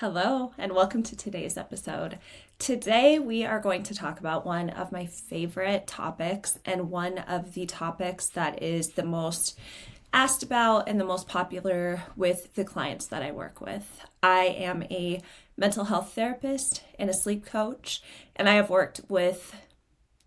Hello, and welcome to today's episode. Today, we are going to talk about one of my favorite topics and one of the topics that is the most asked about and the most popular with the clients that I work with. I am a mental health therapist and a sleep coach, and I have worked with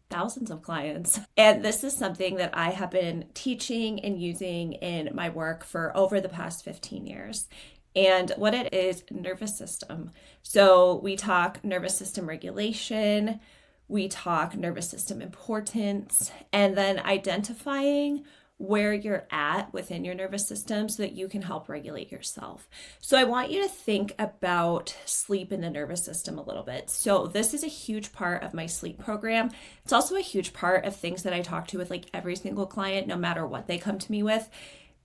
thousands of clients. And this is something that I have been teaching and using in my work for over the past 15 years. And what it is, nervous system. So we talk nervous system regulation, we talk nervous system importance, and then identifying where you're at within your nervous system so that you can help regulate yourself. So I want you to think about sleep in the nervous system a little bit. So this is a huge part of my sleep program. It's also a huge part of things that I talk to with like every single client, no matter what they come to me with.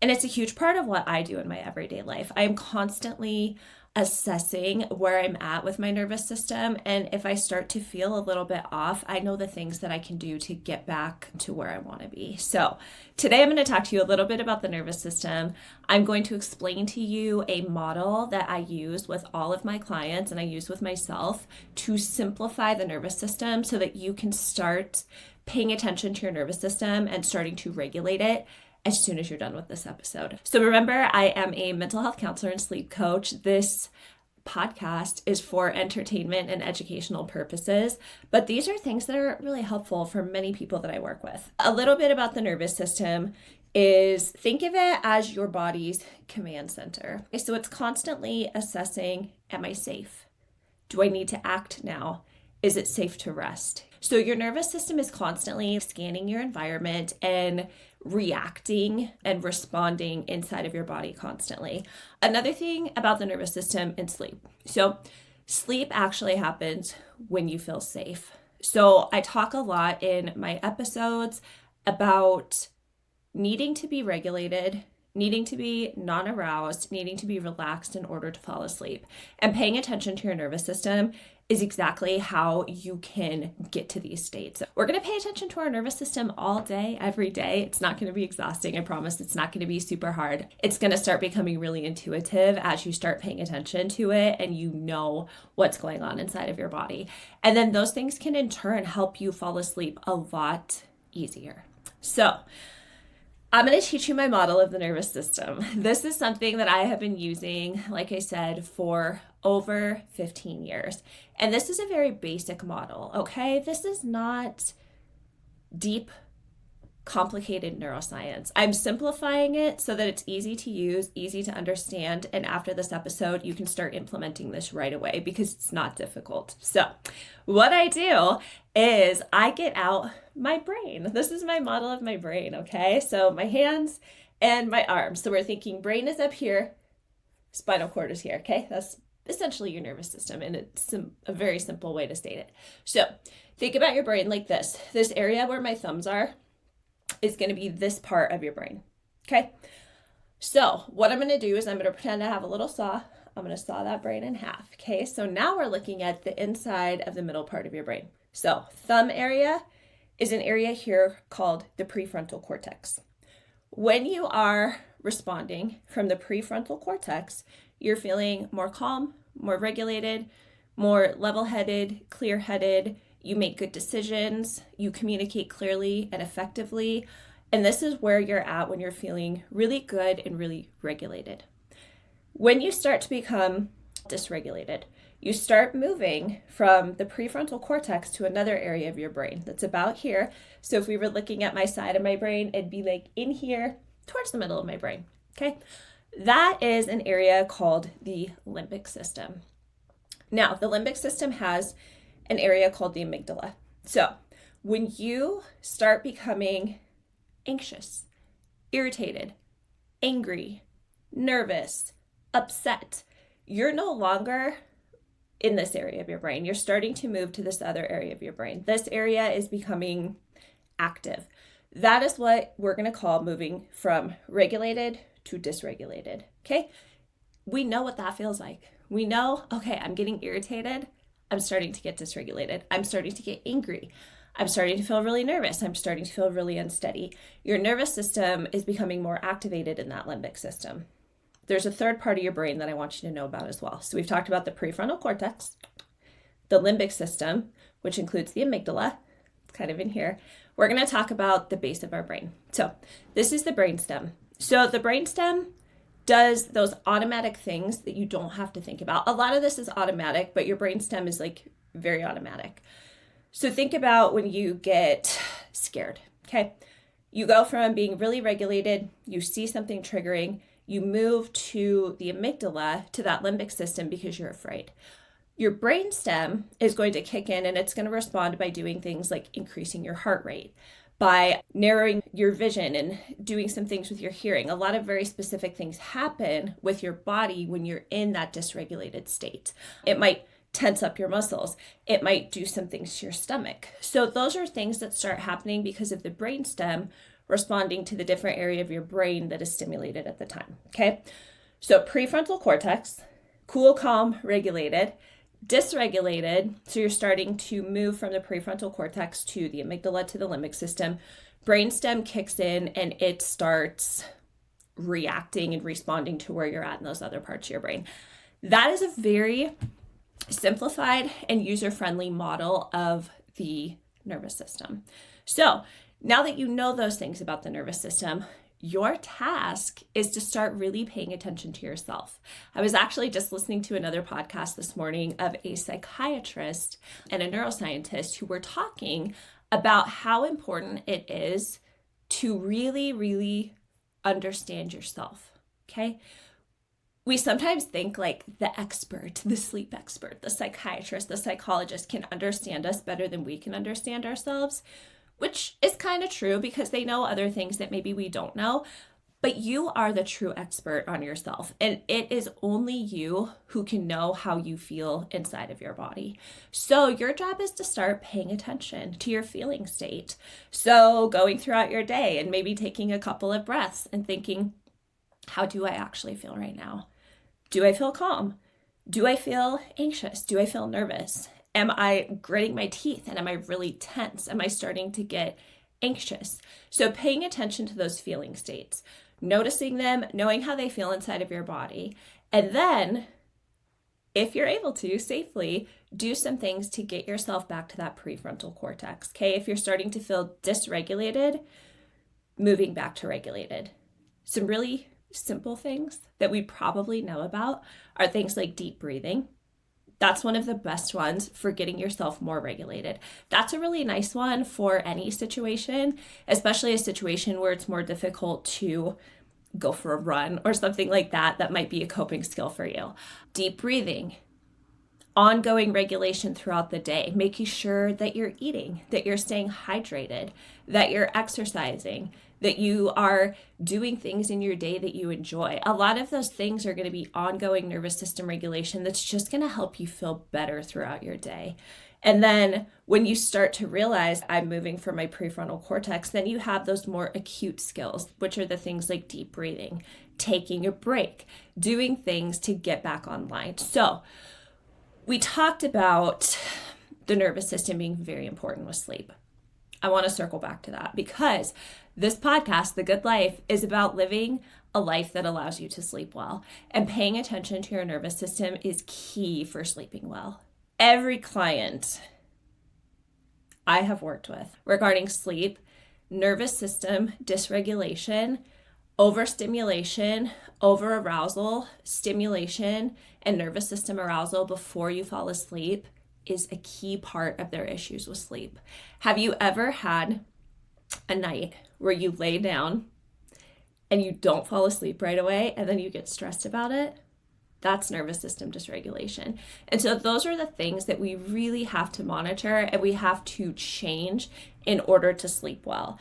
And it's a huge part of what I do in my everyday life. I am constantly assessing where I'm at with my nervous system. And if I start to feel a little bit off, I know the things that I can do to get back to where I want to be. So today I'm going to talk to you a little bit about the nervous system. I'm going to explain to you a model that I use with all of my clients and I use with myself to simplify the nervous system so that you can start paying attention to your nervous system and starting to regulate it as soon as you're done with this episode. So remember, I am a mental health counselor and sleep coach. This podcast is for entertainment and educational purposes, but these are things that are really helpful for many people that I work with. A little bit about the nervous system is think of it as your body's command center. So it's constantly assessing, am I safe? Do I need to act now? Is it safe to rest? So your nervous system is constantly scanning your environment and reacting and responding inside of your body constantly. Another thing about the nervous system and sleep. So sleep actually happens when you feel safe. So I talk a lot in my episodes about needing to be regulated, needing to be non-aroused, needing to be relaxed in order to fall asleep. And paying attention to your nervous system is exactly how you can get to these states. We're going to pay attention to our nervous system all day, every day. It's not going to be exhausting. I promise it's not going to be super hard. It's going to start becoming really intuitive as you start paying attention to it and you know what's going on inside of your body. And then those things can in turn help you fall asleep a lot easier. So I'm going to teach you my model of the nervous system. This is something that I have been using, like I said, for over 15 years. And this is a very basic model, okay? This is not deep, complicated neuroscience. I'm simplifying it so that it's easy to use, easy to understand. And after this episode, you can start implementing this right away because it's not difficult. So what I do is I get out my brain. This is my model of my brain, okay? So my hands and my arms. So we're thinking brain is up here, spinal cord is here, okay? That's essentially your nervous system, and it's a very simple way to state it. So think about your brain like this. This area where my thumbs are is going to be this part of your brain, okay? So what I'm going to do is I'm going to pretend I have a little saw. I'm going to saw that brain in half, okay? So now we're looking at the inside of the middle part of your brain. So thumb area is an area here called the prefrontal cortex. When you are responding from the prefrontal cortex, you're feeling more calm, more regulated, more level-headed, clear-headed. You make good decisions, you communicate clearly and effectively, and this is where you're at when you're feeling really good and really regulated. When you start to become dysregulated, you start moving from the prefrontal cortex to another area of your brain that's about here. So if we were looking at my side of my brain, it'd be like in here towards the middle of my brain, okay? That is an area called the limbic system. Now, the limbic system has an area called the amygdala. So when you start becoming anxious, irritated, angry, nervous, upset, you're no longer in this area of your brain. You're starting to move to this other area of your brain. This area is becoming active. That is what we're going to call moving from regulated to dysregulated, okay? We know what that feels like. We know, okay, I'm getting irritated. I'm starting to get dysregulated. I'm starting to get angry. I'm starting to feel really nervous. I'm starting to feel really unsteady. Your nervous system is becoming more activated in that limbic system. there's a third part of your brain that I want you to know about as well. So we've talked about the prefrontal cortex, the limbic system, which includes the amygdala. It's kind of in here. We're going to talk about the base of our brain. So this is the brainstem. So the brainstem does those automatic things that you don't have to think about. A lot of this is automatic, but your brainstem is like very automatic. So think about when you get scared, okay? You go from being really regulated, you see something triggering, you move to the amygdala, to that limbic system because you're afraid. Your brainstem is going to kick in and it's going to respond by doing things like increasing your heart rate, by narrowing your vision and doing some things with your hearing. A lot of very specific things happen with your body when you're in that dysregulated state. It might tense up your muscles. It might do some things to your stomach. So those are things that start happening because of the brainstem responding to the different area of your brain that is stimulated at the time, okay? So prefrontal cortex, cool, calm, regulated. Dysregulated, so you're starting to move from the prefrontal cortex to the amygdala to the limbic system. Brainstem kicks in and it starts reacting and responding to where you're at in those other parts of your brain. That is a very simplified and user-friendly model of the nervous system. So now that you know those things about the nervous system, your task is to start really paying attention to yourself. I was actually just listening to another podcast this morning of a psychiatrist and a neuroscientist who were talking about how important it is to really, really understand yourself, okay? We sometimes think like the expert, the sleep expert, the psychiatrist, the psychologist can understand us better than we can understand ourselves, which is kind of true because they know other things that maybe we don't know, but you are the true expert on yourself. And it is only you who can know how you feel inside of your body. So your job is to start paying attention to your feeling state. So going throughout your day and maybe taking a couple of breaths and thinking, how do I actually feel right now? Do I feel calm? Do I feel anxious? Do I feel nervous? Am I gritting my teeth and am I really tense? Am I starting to get anxious? So paying attention to those feeling states, noticing them, knowing how they feel inside of your body, and then, if you're able to, safely do some things to get yourself back to that prefrontal cortex, okay? If you're starting to feel dysregulated, moving back to regulated. Some really simple things that we probably know about are things like deep breathing. That's one of the best ones for getting yourself more regulated. That's a really nice one for any situation, especially a situation where it's more difficult to go for a run or something like that. That might be a coping skill for you. Deep breathing, ongoing regulation throughout the day, making sure that you're eating, that you're staying hydrated, that you're exercising, that you are doing things in your day that you enjoy. A lot of those things are going to be ongoing nervous system regulation that's just going to help you feel better throughout your day. And then when you start to realize I'm moving from my prefrontal cortex, then you have those more acute skills, which are the things like deep breathing, taking a break, doing things to get back online. So we talked about the nervous system being very important with sleep. I want to circle back to that because this podcast, The Good Life, is about living a life that allows you to sleep well. And paying attention to your nervous system is key for sleeping well. Every client I have worked with regarding sleep, nervous system dysregulation, overstimulation, overarousal, stimulation, and nervous system arousal before you fall asleep is a key part of their issues with sleep. Have you ever had a night where you lay down and you don't fall asleep right away and then you get stressed about it? That's nervous system dysregulation. And so those are the things that we really have to monitor and we have to change in order to sleep well.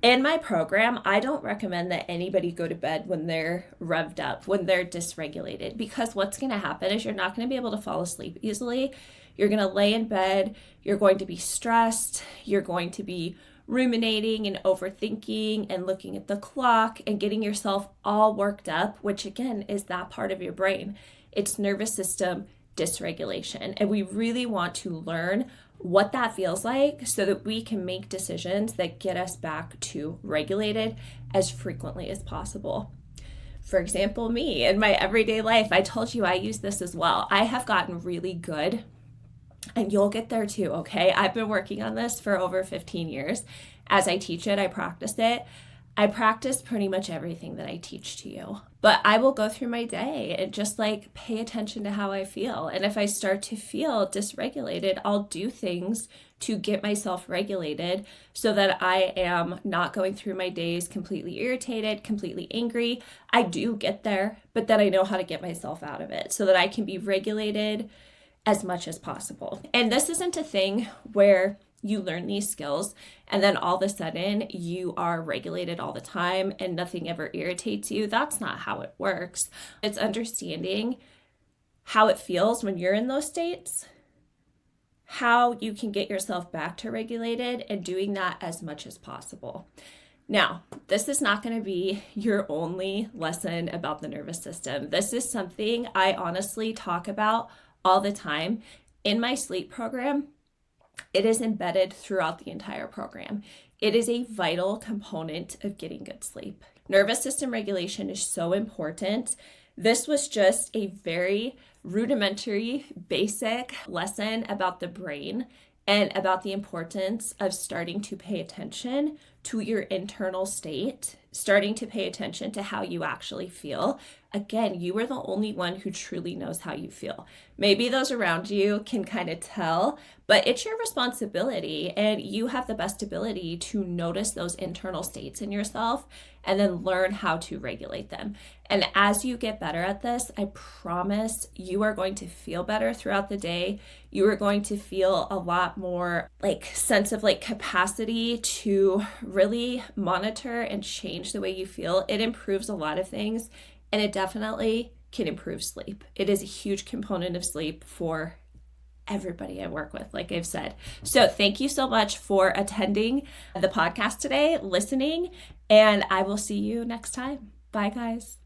In my program, I don't recommend that anybody go to bed when they're revved up, when they're dysregulated, because what's going to happen is you're not going to be able to fall asleep easily. You're going to lay in bed, you're going to be stressed, you're going to be ruminating and overthinking and looking at the clock and getting yourself all worked up, which again is that part of your brain. It's nervous system dysregulation. And we really want to learn what that feels like so that we can make decisions that get us back to regulated as frequently as possible. For example, me in my everyday life, I told you I use this as well. I have gotten really good, and you'll get there too, okay? I've been working on this for over 15 years. As I teach it, I practice it. I practice pretty much everything that I teach to you. But I will go through my day and just like pay attention to how I feel. And if I start to feel dysregulated, I'll do things to get myself regulated so that I am not going through my days completely irritated, completely angry. I do get there, but then I know how to get myself out of it so that I can be regulated as much as possible. And this isn't a thing where you learn these skills and then all of a sudden you are regulated all the time and nothing ever irritates you. That's not how it works. It's understanding how it feels when you're in those states, how you can get yourself back to regulated, and doing that as much as possible. Now, this is not going to be your only lesson about the nervous system. This is something I honestly talk about all the time in my sleep program. It is embedded throughout the entire program. It is a vital component of getting good sleep. Nervous system regulation is so important. This was just a very rudimentary, basic lesson about the brain and about the importance of starting to pay attention to your internal state, starting to pay attention to how you actually feel. Again, you are the only one who truly knows how you feel. Maybe those around you can kind of tell, but it's your responsibility, and you have the best ability to notice those internal states in yourself and then learn how to regulate them. And as you get better at this, I promise you are going to feel better throughout the day. You are going to feel a lot more sense of capacity to really monitor and change the way you feel. It improves a lot of things, and it definitely can improve sleep. It is a huge component of sleep for everybody I work with, like I've said. So thank you so much for attending the podcast today, listening, and I will see you next time. Bye, guys.